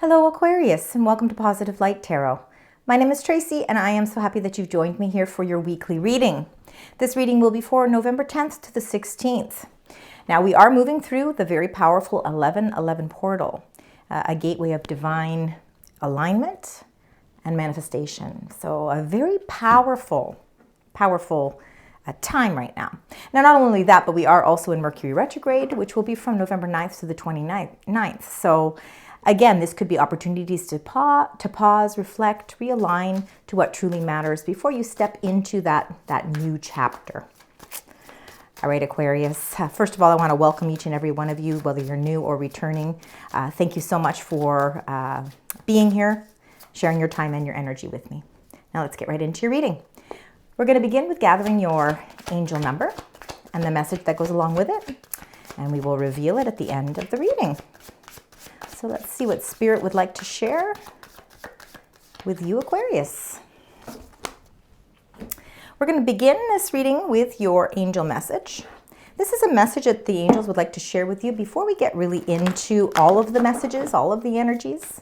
Hello Aquarius, and welcome to Positive Light Tarot. My name is Tracy and I am so happy that you've joined me here for your weekly reading. This reading will be for November 10th to the 16th. Now we are moving through the very powerful 1111 portal, a gateway of divine alignment and manifestation. So a very powerful time right now. Now not only that, but we are also in Mercury Retrograde, which will be from November 9th to the 29th. So again, this could be opportunities to pause, reflect, realign to what truly matters before you step into that new chapter. All right, Aquarius. First of all, I want to welcome each and every one of you, whether you're new or returning. Thank you so much for being here, sharing your time and your energy with me. Now let's get right into your reading. We're going to begin with gathering your angel number and the message that goes along with it, and we will reveal it at the end of the reading. So let's see what Spirit would like to share with you, Aquarius. We're going to begin this reading with your angel message. This is a message that the angels would like to share with you before we get really into all of the messages, all of the energies.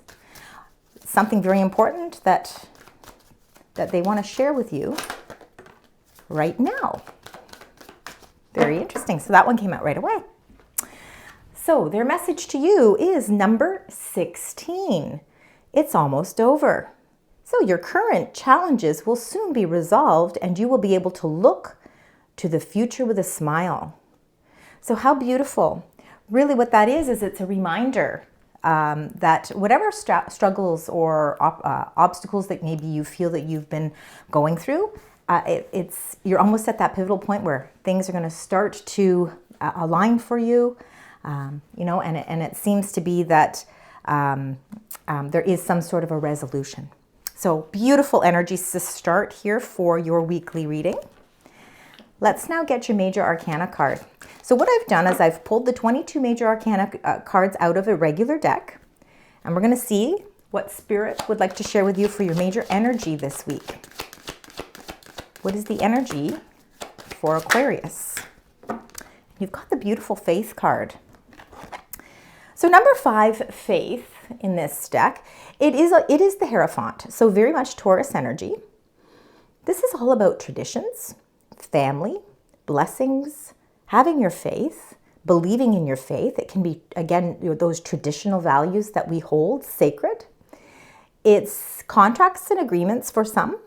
Something very important that they want to share with you right now. Very interesting. So that one came out right away. So their message to you is number 16. It's almost over. So your current challenges will soon be resolved and you will be able to look to the future with a smile. So how beautiful. Really what that is it's a reminder that whatever struggles or obstacles that maybe you feel that you've been going through, you're almost at that pivotal point where things are going to start to align for you. And it seems to be that there is some sort of a resolution. So beautiful energies to start here for your weekly reading. Let's now get your major arcana card. So what I've done is I've pulled the 22 major arcana cards out of a regular deck, and we're going to see what Spirit would like to share with you for your major energy this week. What is the energy for Aquarius? You've got the beautiful Faith card. So number 5, Faith, in this deck, it is the Hierophant, so very much Taurus energy. This is all about traditions, family, blessings, having your faith, believing in your faith. It can be, again, those traditional values that we hold sacred. It's contracts and agreements for some.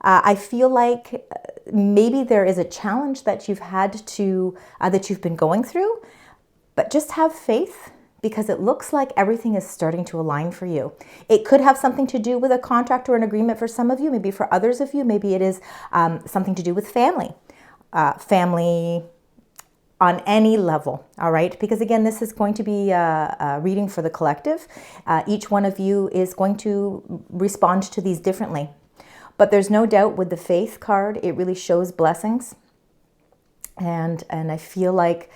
I feel like maybe there is a challenge that you've had to, that you've been going through, but just have faith, because it looks like everything is starting to align for you. It could have something to do with a contract or an agreement for some of you. Maybe for others of you, maybe it is something to do with family. Family on any level, all right? Because again, this is going to be a reading for the collective. Each one of you is going to respond to these differently. But there's no doubt with the Faith card, it really shows blessings. And I feel like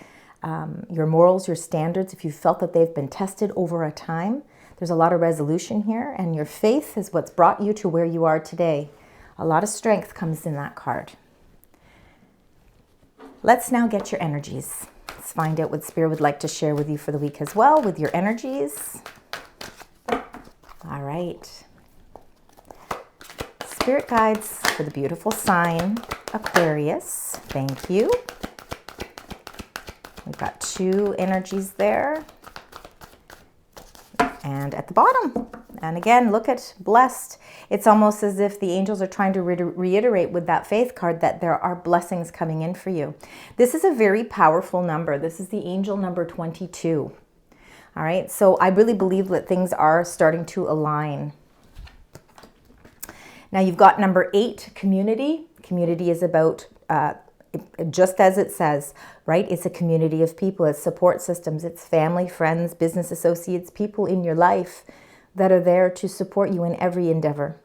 your morals, your standards, if you felt that they've been tested over a time, there's a lot of resolution here, and your faith is what's brought you to where you are today. A lot of strength comes in that card. Let's now get your energies. Let's find out what Spirit would like to share with you for the week as well, with your energies. All right. Spirit guides for the beautiful sign, Aquarius. Thank you. We've got 2 energies there. And at the bottom. And again, look at blessed. It's almost as if the angels are trying to reiterate with that Faith card that there are blessings coming in for you. This is a very powerful number. This is the angel number 22. All right, so I really believe that things are starting to align. Now you've got number 8, community. Community is about just as it says, right? It's a community of people, it's support systems, it's family, friends, business associates, people in your life that are there to support you in every endeavor.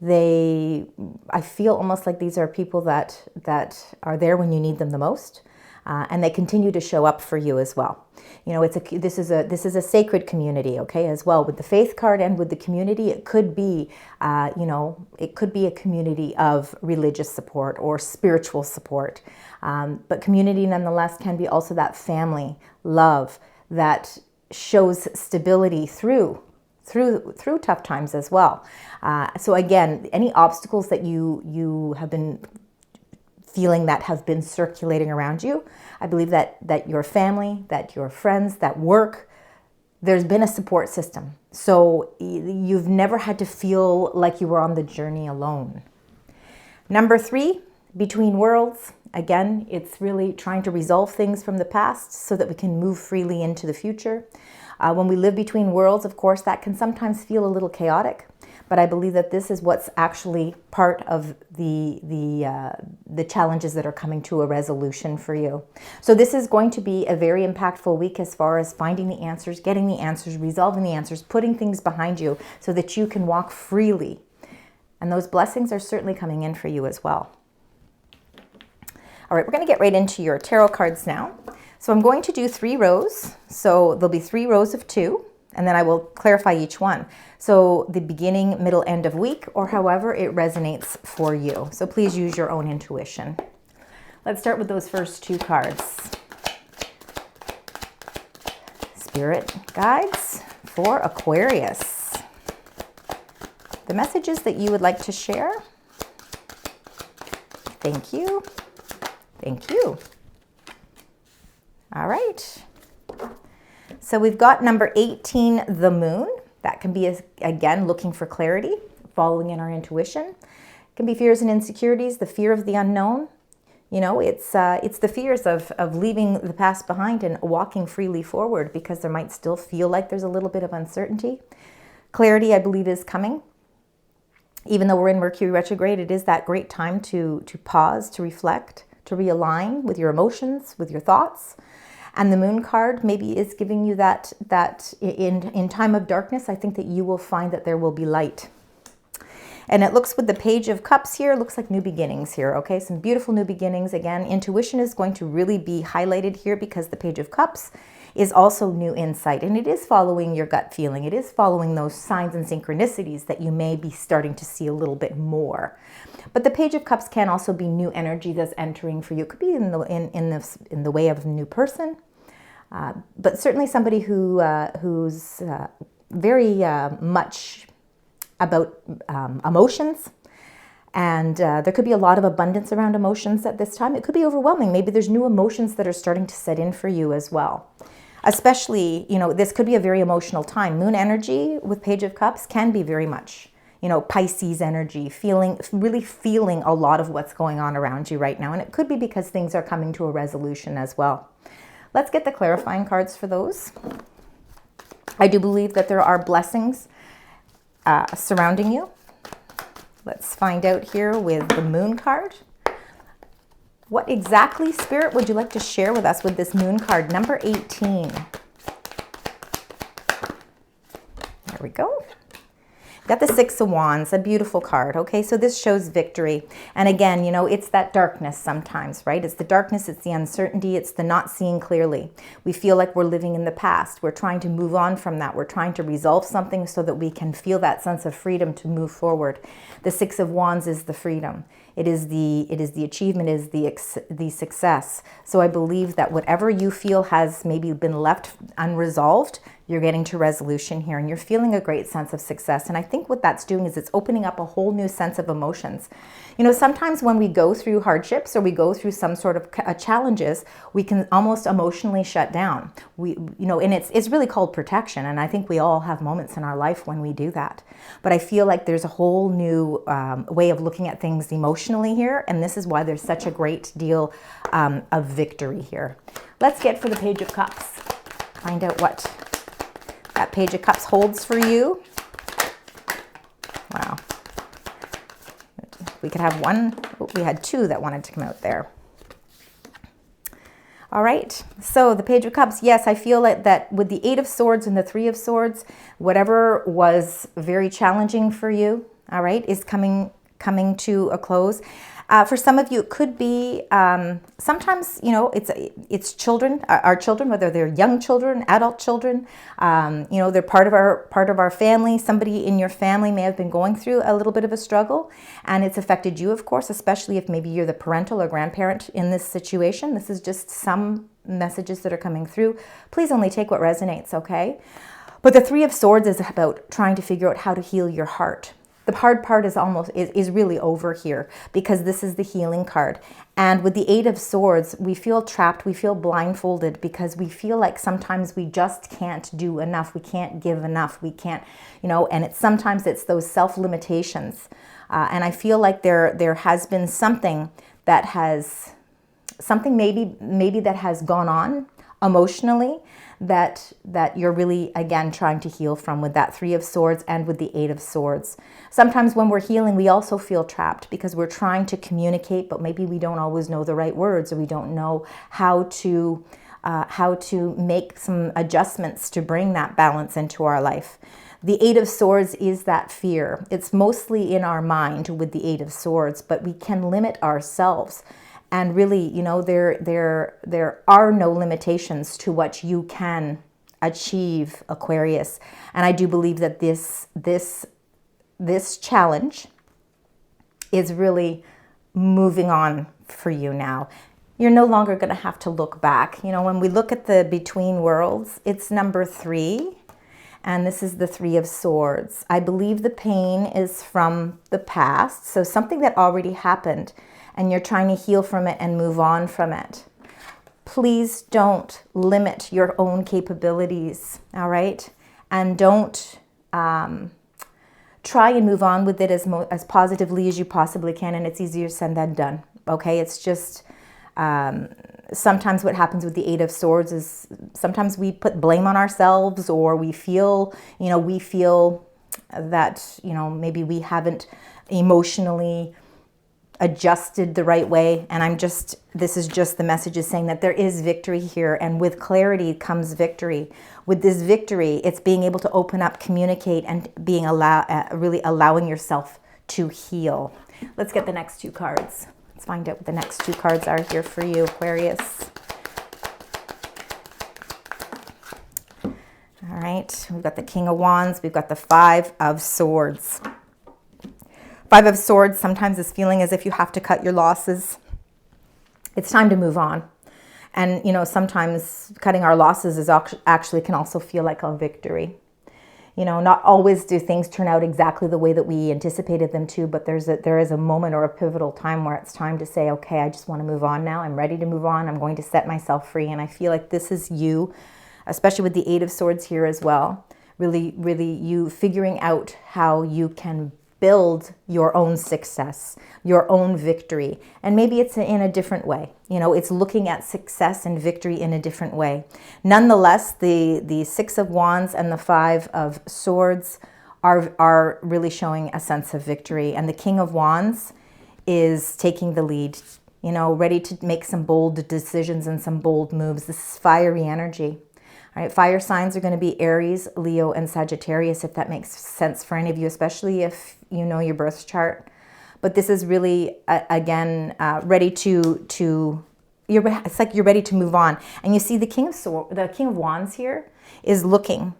I feel almost like these are people that are there when you need them the most, and they continue to show up for you as well. You know, this is a sacred community, okay, as well. With the Faith card and with the community, it could be, it could be a community of religious support or spiritual support. But community, nonetheless, can be also that family, love, that shows stability through through tough times as well. So again, any obstacles that you have been feeling that have been circulating around you, I believe that your family, that your friends, that work, there's been a support system. So you've never had to feel like you were on the journey alone. Number 3, between worlds. Again, it's really trying to resolve things from the past so that we can move freely into the future. When we live between worlds, of course, that can sometimes feel a little chaotic, but I believe that this is what's actually part of the challenges that are coming to a resolution for you. So this is going to be a very impactful week as far as finding the answers, getting the answers, resolving the answers, putting things behind you so that you can walk freely. And those blessings are certainly coming in for you as well. All right, we're going to get right into your tarot cards now. So I'm going to do 3 rows. So there'll be 3 rows of 2, and then I will clarify each one. So the beginning, middle, end of week, or however it resonates for you. So please use your own intuition. Let's start with those first 2 cards. Spirit guides for Aquarius. The messages that you would like to share. Thank you. Thank you. All right. So we've got number 18, the moon. That can be, again, looking for clarity, following in our intuition. It can be fears and insecurities, the fear of the unknown. You know, it's the fears of leaving the past behind and walking freely forward because there might still feel like there's a little bit of uncertainty. Clarity, I believe, is coming. Even though we're in Mercury retrograde, it is that great time to pause, to reflect, to realign with your emotions, with your thoughts. And the moon card maybe is giving you that in time of darkness, I think that you will find that there will be light. And it looks with the Page of Cups here, looks like new beginnings here, okay? Some beautiful new beginnings. Again, intuition is going to really be highlighted here because the Page of Cups is also new insight. And it is following your gut feeling. It is following those signs and synchronicities that you may be starting to see a little bit more. But the Page of Cups can also be new energy that's entering for you. It could be in the way of a new person, but certainly somebody who's very much about emotions. And there could be a lot of abundance around emotions at this time. It could be overwhelming. Maybe there's new emotions that are starting to set in for you as well. Especially, you know, this could be a very emotional time. Moon energy with Page of Cups can be very much, you know, Pisces energy, really feeling a lot of what's going on around you right now. And it could be because things are coming to a resolution as well. Let's get the clarifying cards for those. I do believe that there are blessings surrounding you. Let's find out here with the moon card. What exactly, Spirit, would you like to share with us with this moon card, number 18? There we go. Got the 6 of Wands, a beautiful card. Okay, so this shows victory. And again, you know, it's that darkness sometimes, right? It's the darkness, it's the uncertainty, it's the not seeing clearly. We feel like we're living in the past. We're trying to move on from that. We're trying to resolve something so that we can feel that sense of freedom to move forward. The 6 of Wands is the freedom. It is the achievement, is the success. So I believe that whatever you feel has maybe been left unresolved, you're getting to resolution here and you're feeling a great sense of success. And I think what that's doing is it's opening up a whole new sense of emotions. You know, sometimes when we go through hardships or we go through some sort of challenges, we can almost emotionally shut down. And it's really called protection. And I think we all have moments in our life when we do that. But I feel like there's a whole new way of looking at things emotionally here. And this is why there's such a great deal of victory here. Let's get for the Page of Cups. Find out what that Page of Cups holds for you. Wow. We could have one. We had 2 that wanted to come out there. All right. So the Page of Cups. Yes, I feel like that with the 8 of Swords and the 3 of Swords, whatever was very challenging for you, all right, is coming to a close. For some of you, it could be sometimes, you know, it's children, our children, whether they're young children, adult children, you know, they're part of our family. Somebody in your family may have been going through a little bit of a struggle, and it's affected you, of course, especially if maybe you're the parental or grandparent in this situation. This is just some messages that are coming through. Please only take what resonates, okay? But the Three of Swords is about trying to figure out how to heal your heart. The hard part is really over here, because this is the healing card. And with the Eight of Swords, we feel trapped, we feel blindfolded, because we feel like sometimes we just can't do enough, we can't give enough, we can't, and sometimes it's those self-limitations. And I feel like there has been something maybe that has gone on emotionally that you're really, again, trying to heal from with that Three of Swords and with the Eight of Swords. Sometimes when we're healing, we also feel trapped because we're trying to communicate, but maybe we don't always know the right words, or we don't know how to make some adjustments to bring that balance into our life. The Eight of Swords is that fear. It's mostly in our mind with the Eight of Swords, but we can limit ourselves. And really, there are no limitations to what you can achieve, Aquarius. And I do believe that this challenge is really moving on for you now. You're no longer going to have to look back. When we look at the Between Worlds, it's number 3. And this is the Three of Swords. I believe the pain is from the past. So something that already happened, and you're trying to heal from it and move on from it. Please don't limit your own capabilities, all right? And don't try and move on with it as positively as you possibly can, and it's easier said than done, okay? It's just sometimes what happens with the Eight of Swords is sometimes we put blame on ourselves, or we feel that, maybe we haven't emotionally adjusted the right way. And this is just the message is saying that there is victory here, and with clarity comes victory. With this victory, it's being able to open up, communicate, and being really allowing yourself to heal. Let's get the next 2 cards. Let's find out what the next 2 cards are here for you, Aquarius. All right, we've got the King of Wands, we've got the Five of Swords. Five of Swords sometimes is feeling as if you have to cut your losses. It's time to move on. And, sometimes cutting our losses is actually can also feel like a victory. Not always do things turn out exactly the way that we anticipated them to, but there is a moment or a pivotal time where it's time to say, okay, I just want to move on now. I'm ready to move on. I'm going to set myself free. And I feel like this is you, especially with the Eight of Swords here as well. Really, really you figuring out how you can build your own success, your own victory. And maybe it's in a different way. It's looking at success and victory in a different way. Nonetheless, the Six of Wands and the Five of Swords are really showing a sense of victory. And the King of Wands is taking the lead, ready to make some bold decisions and some bold moves. This is fiery energy. All right, fire signs are going to be Aries, Leo, and Sagittarius, if that makes sense for any of you, especially if you know your birth chart. But this is really, again, ready it's like you're ready to move on. And you see the King of Wands here is looking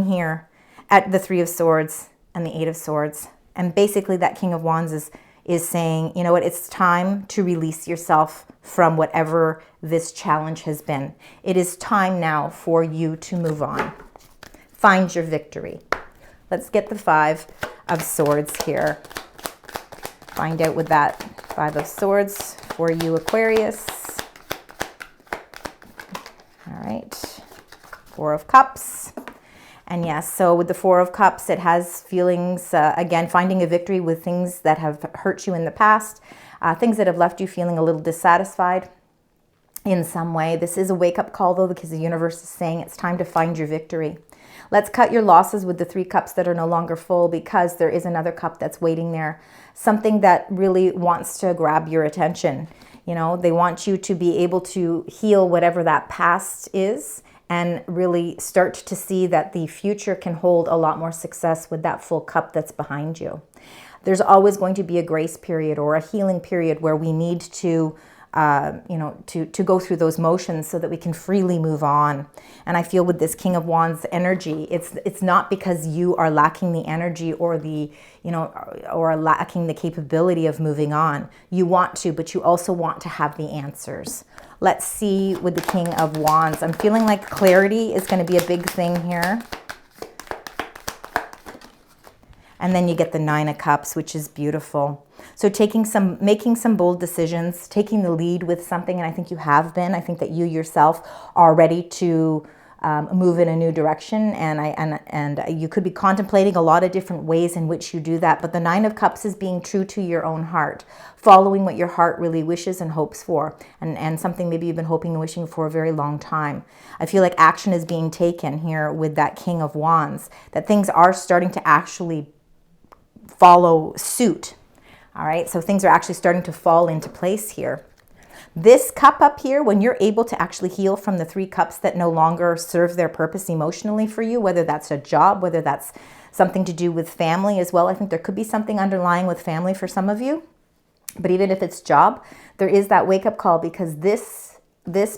here at the Three of Swords and the Eight of Swords. And basically that King of Wands is saying, you know what, it's time to release yourself from whatever this challenge has been. It is time now for you to move on. Find your victory. Let's get the Five of Swords here. Find out what that Five of Swords for you, Aquarius. All right. Four of Cups. And yes, so with the Four of Cups, it has feelings, again, finding a victory with things that have hurt you in the past, things that have left you feeling a little dissatisfied in some way. This is a wake-up call, though, because the universe is saying it's time to find your victory. Let's cut your losses with the 3 cups that are no longer full, because there is another cup that's waiting there. Something that really wants to grab your attention. They want you to be able to heal whatever that past is, and really start to see that the future can hold a lot more success with that full cup that's behind you. There's always going to be a grace period or a healing period where we need to you know, to go through those motions so that we can freely move on. And I feel with this King of Wands energy, it's not because you are lacking the energy or the, you know, or lacking the capability of moving on. You want to, but you also want to have the answers. Let's see with the King of Wands. I'm feeling like clarity is going to be a big thing here. And then you get the Nine of Cups, which is beautiful. So making some bold decisions, taking the lead with something, and I think you have been. I think that you yourself are ready to move in a new direction, and you could be contemplating a lot of different ways in which you do that. But the Nine of Cups is being true to your own heart, following what your heart really wishes and hopes for, and something maybe you've been hoping and wishing for a very long time. I feel like action is being taken here with that King of Wands, that things are starting to actually follow suit. All right, so things are actually starting to fall into place here. This cup up here, when you're able to actually heal from the 3 cups that no longer serve their purpose emotionally for you, whether that's a job, whether that's something to do with family as well. I think there could be something underlying with family for some of you. But even if it's job, there is that wake-up call, because this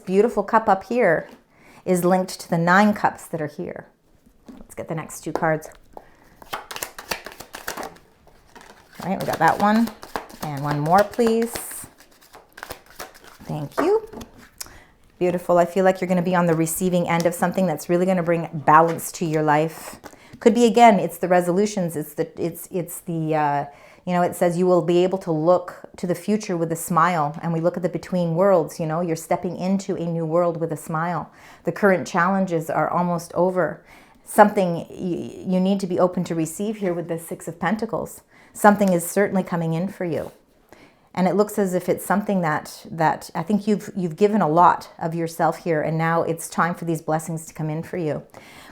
beautiful cup up here is linked to the 9 cups that are here. Let's get the next 2 cards. All right, we got that one. And one more, please. Thank you. Beautiful. I feel like you're going to be on the receiving end of something that's really going to bring balance to your life. Could be, again, it's the resolutions. It's the you know, it says you will be able to look to the future with a smile. And we look at the between worlds, you know, you're stepping into a new world with a smile. The current challenges are almost over. Something you need to be open to receive here with the 6 of Pentacles. Something is certainly coming in for you. And it looks as if it's something that I think you've given a lot of yourself here, and now it's time for these blessings to come in for you.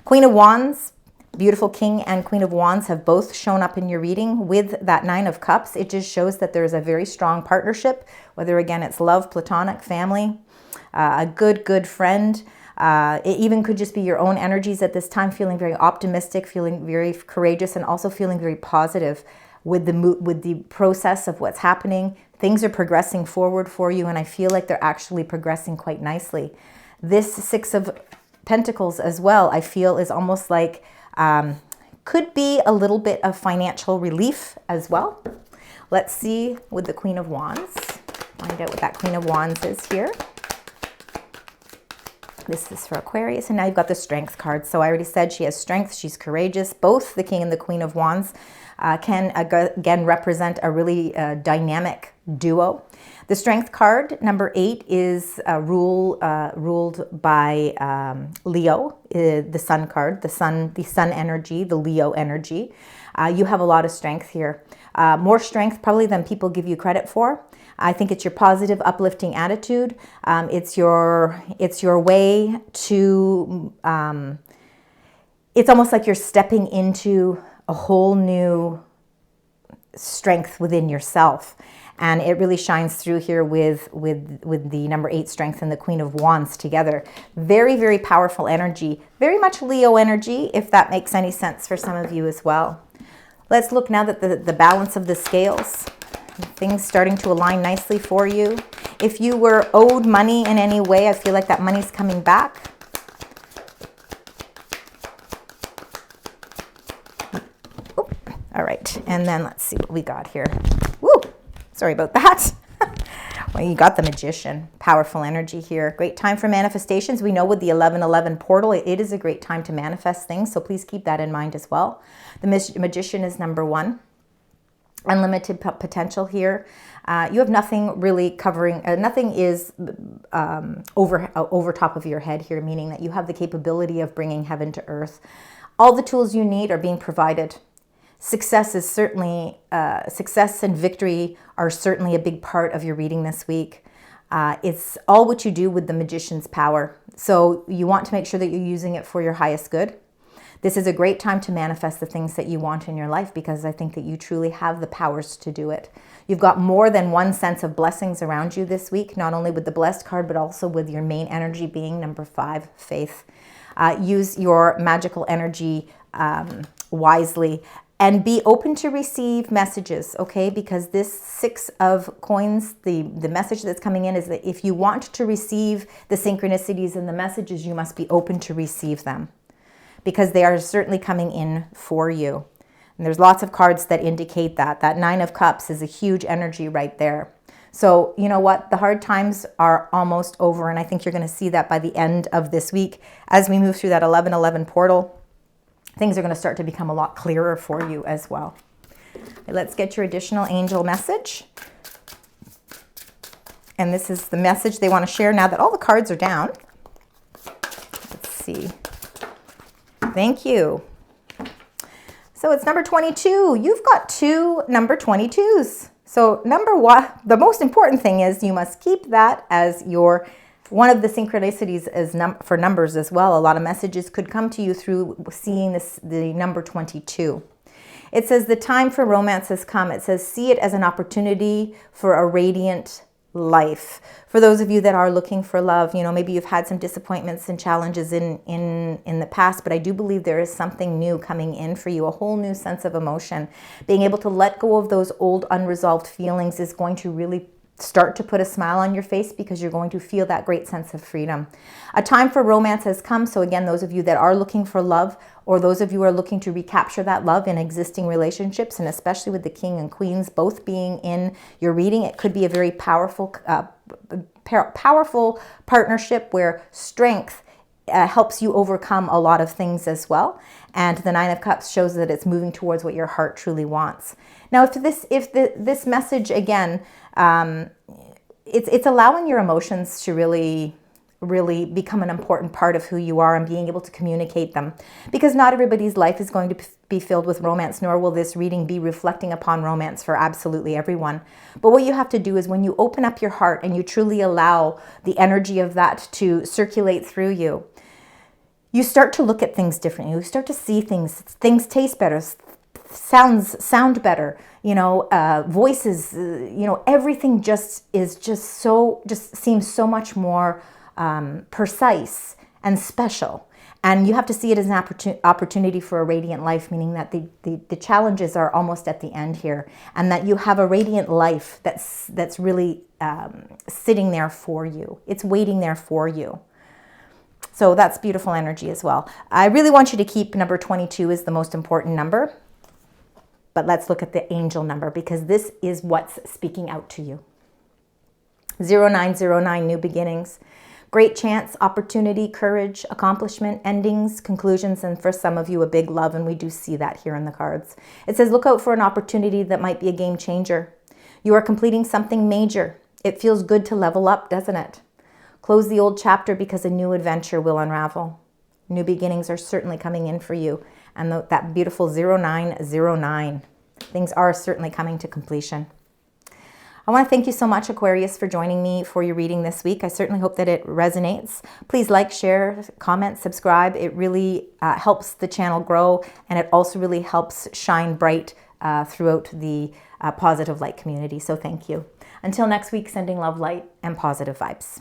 Queen of Wands, beautiful King and Queen of Wands have both shown up in your reading with that 9 of Cups. It just shows that there's a very strong partnership, whether again it's love, platonic, family, a good friend. It even could just be your own energies at this time, feeling very optimistic, feeling very courageous, and also feeling very positive with the process of what's happening. Things are progressing forward for you, and I feel like they're actually progressing quite nicely. This 6 of Pentacles as well, I feel, is almost like could be a little bit of financial relief as well. Let's see with the Queen of Wands. Find out what that Queen of Wands is here. This is for Aquarius, and now you've got the Strength card. So I already said she has strength, she's courageous. Both the King and the Queen of Wands can again represent a really dynamic duo. The Strength card, number 8, is ruled by Leo, the Sun card, the sun energy, the Leo energy. You have a lot of strength here. More strength probably than people give you credit for. I think it's your positive, uplifting attitude. It's your way to, it's almost like you're stepping into a whole new strength within yourself. And it really shines through here with the number 8 strength and the Queen of Wands together. Very, very powerful energy. Very much Leo energy, if that makes any sense for some of you as well. Let's look now at the balance of the scales. Things starting to align nicely for you. If you were owed money in any way, I feel like that money's coming back. Oop. All right, and then let's see what we got here. Woo! Sorry about that. Well, you got the Magician. Powerful energy here. Great time for manifestations. We know with the 1111 portal, it is a great time to manifest things, so please keep that in mind as well. The Magician is number 1. Unlimited potential here. You have nothing really covering, nothing is over top of your head here, meaning that you have the capability of bringing heaven to earth. All the tools you need are being provided. Success is certainly, success and victory are certainly a big part of your reading this week. It's all what you do with the Magician's power. So you want to make sure that you're using it for your highest good. This is a great time to manifest the things that you want in your life, because I think that you truly have the powers to do it. You've got more than one sense of blessings around you this week, not only with the Blessed card, but also with your main energy being number 5, faith. Use your magical energy wisely. And be open to receive messages, okay? Because this 6 of coins, the message that's coming in is that if you want to receive the synchronicities and the messages, you must be open to receive them, because they are certainly coming in for you. And there's lots of cards that indicate that. That 9 of Cups is a huge energy right there. So you know what? The hard times are almost over, and I think you're going to see that by the end of this week as we move through that 11-11 portal. Things are going to start to become a lot clearer for you as well. Let's get your additional angel message. And this is the message they want to share now that all the cards are down. Let's see. Thank you. So it's number 22. You've got 2 number 22s. So number 1, the most important thing is you must keep that as your one of the synchronicities is for numbers as well. A lot of messages could come to you through seeing the number 22. It says the time for romance has come. It says see it as an opportunity for a radiant life. For those of you that are looking for love, you know, maybe you've had some disappointments and challenges in the past, but I do believe there is something new coming in for you, a whole new sense of emotion. Being able to let go of those old unresolved feelings is going to really start to put a smile on your face, because you're going to feel that great sense of freedom. A time for romance has come. So again, those of you that are looking for love, or those of you who are looking to recapture that love in existing relationships, and especially with the King and Queens both being in your reading, it could be a very powerful partnership where strength helps you overcome a lot of things as well. And the 9 of Cups shows that it's moving towards what your heart truly wants. Now, if this message again, it's allowing your emotions to really become an important part of who you are, and being able to communicate them, because not everybody's life is going to be filled with romance, nor will this reading be reflecting upon romance for absolutely everyone. But what you have to do is, when you open up your heart and you truly allow the energy of that to circulate through you, you start to look at things differently. You start to see things taste better, sound better, you know, voices, you know, everything just seems so much more precise and special. And you have to see it as an opportunity for a radiant life, meaning that the challenges are almost at the end here, and that you have a radiant life that's really sitting there for you. It's waiting there for you. So that's beautiful energy as well. I really want you to keep number 22 as the most important number. But let's look at the angel number, because this is what's speaking out to you. 0909, new beginnings. Great chance, opportunity, courage, accomplishment, endings, conclusions, and for some of you, a big love, and we do see that here in the cards. It says, look out for an opportunity that might be a game changer. You are completing something major. It feels good to level up, doesn't it? Close the old chapter, because a new adventure will unravel. New beginnings are certainly coming in for you. And that beautiful 0909. Things are certainly coming to completion. I want to thank you so much, Aquarius, for joining me for your reading this week. I certainly hope that it resonates. Please like, share, comment, subscribe. It really helps the channel grow, and it also really helps shine bright throughout the Positive Light community. So thank you. Until next week, sending love, light, and positive vibes.